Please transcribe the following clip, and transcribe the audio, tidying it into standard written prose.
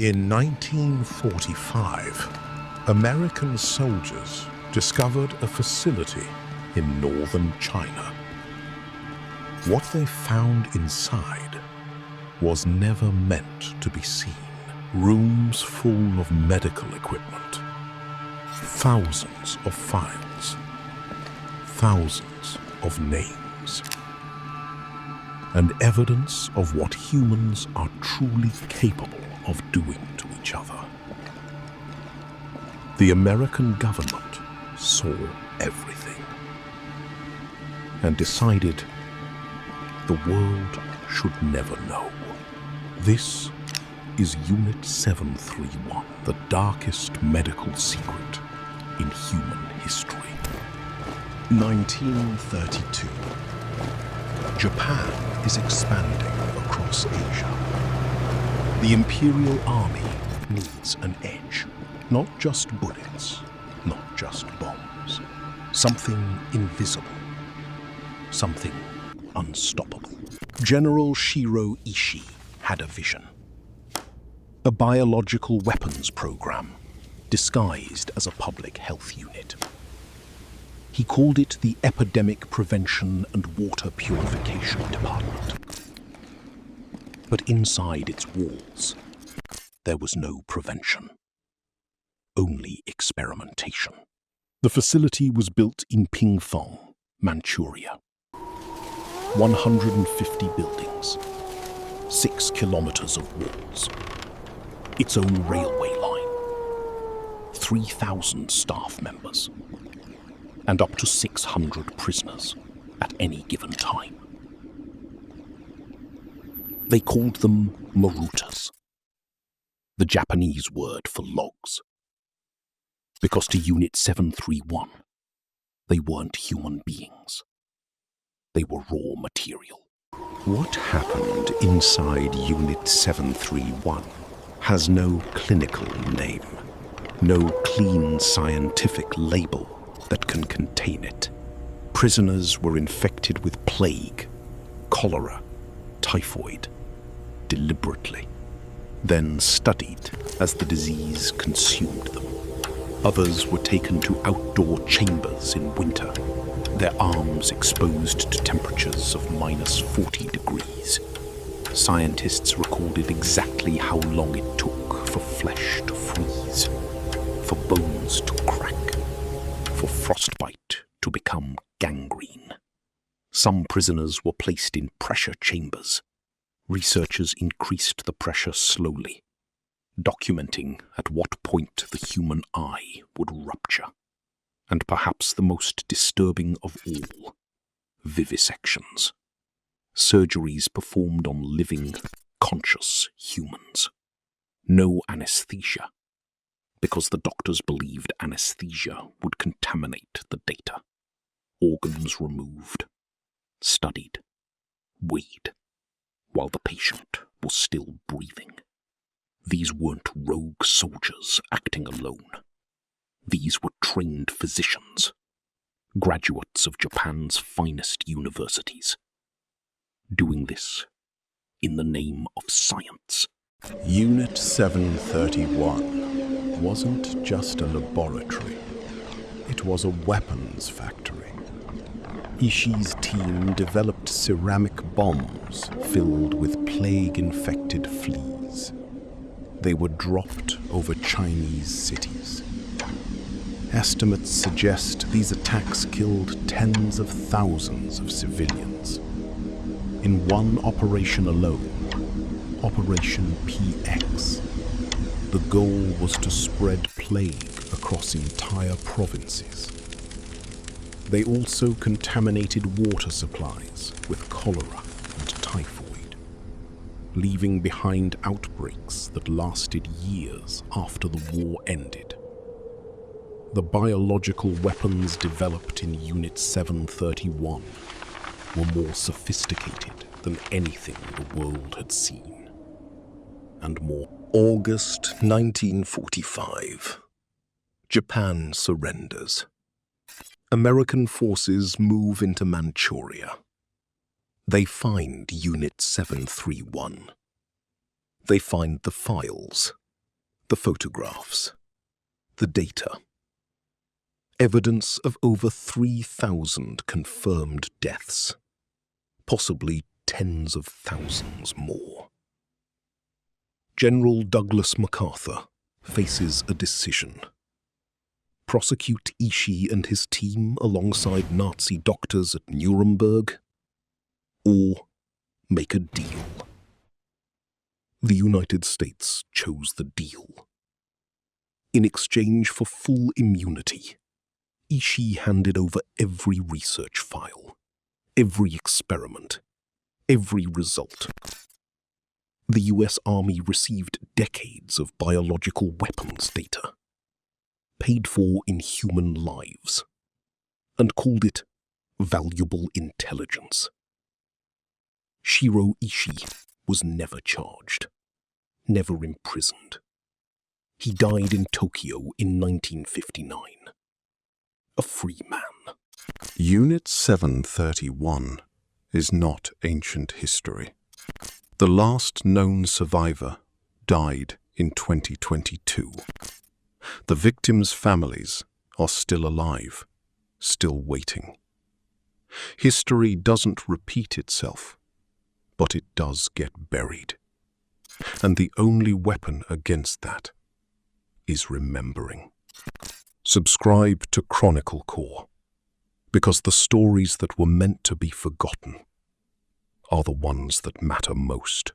In 1945, American soldiers discovered a facility in northern China. What they found inside was never meant to be seen. Rooms full of medical equipment, thousands of files, thousands of names, and evidence of what humans are truly capable of doing to each other. The American government saw everything and decided the world should never know. This is Unit 731, the darkest medical secret in human history. 1932. Japan is expanding across Asia. The Imperial Army needs an edge. Not just bullets, not just bombs. Something invisible. Something unstoppable. General Shiro Ishii had a vision. A biological weapons program disguised as a public health unit. He called it the Epidemic Prevention and Water Purification Department. But inside its walls, there was no prevention, only experimentation. The facility was built in Pingfang, Manchuria. 150 buildings, 6 kilometers of walls, its own railway line, 3,000 staff members, and up to 600 prisoners at any given time. They called them marutas, the Japanese word for logs, because to Unit 731, they weren't human beings. They were raw material. What happened inside Unit 731 has no clinical name, no clean scientific label that can contain it. Prisoners were infected with plague, cholera, typhoid, deliberately, then studied as the disease consumed them. Others were taken to outdoor chambers in winter, their arms exposed to temperatures of -40 degrees. Scientists recorded exactly how long it took for flesh to freeze, for bones to crack, for frostbite to become gangrene. Some prisoners were placed in pressure chambers. Researchers increased the pressure slowly, documenting at what point the human eye would rupture. And perhaps the most disturbing of all, vivisections. Surgeries performed on living, conscious humans. No anesthesia, because the doctors believed anesthesia would contaminate the data. Organs removed, studied, weighed, while the patient was still breathing. These weren't rogue soldiers acting alone. These were trained physicians, graduates of Japan's finest universities, doing this in the name of science. Unit 731 wasn't just a laboratory. It was a weapons factory. Ishii's team developed ceramic bombs filled with plague-infected fleas. They were dropped over Chinese cities. Estimates suggest these attacks killed tens of thousands of civilians. In one operation alone, Operation PX, the goal was to spread plague across entire provinces. They also contaminated water supplies with cholera and typhoid, leaving behind outbreaks that lasted years after the war ended. The biological weapons developed in Unit 731 were more sophisticated than anything the world had seen. And more. August 1945. Japan surrenders. American forces move into Manchuria. They find Unit 731. They find the files, The photographs. The data. Evidence of over 3,000 confirmed deaths. Possibly tens of thousands more. General Douglas MacArthur faces a decision. Prosecute Ishii and his team alongside Nazi doctors at Nuremberg, or make a deal. The United States chose the deal. In exchange for full immunity, Ishii handed over every research file, every experiment, every result. The US Army received decades of biological weapons data, paid for in human lives, and called it valuable intelligence. Shiro Ishii was never charged, never imprisoned. He died in Tokyo in 1959. A free man. Unit 731 is not ancient history. The last known survivor died in 2022. The victims' families are still alive, still waiting. History doesn't repeat itself, but it does get buried. And the only weapon against that is remembering. Subscribe to Chronicle Core, because the stories that were meant to be forgotten are the ones that matter most.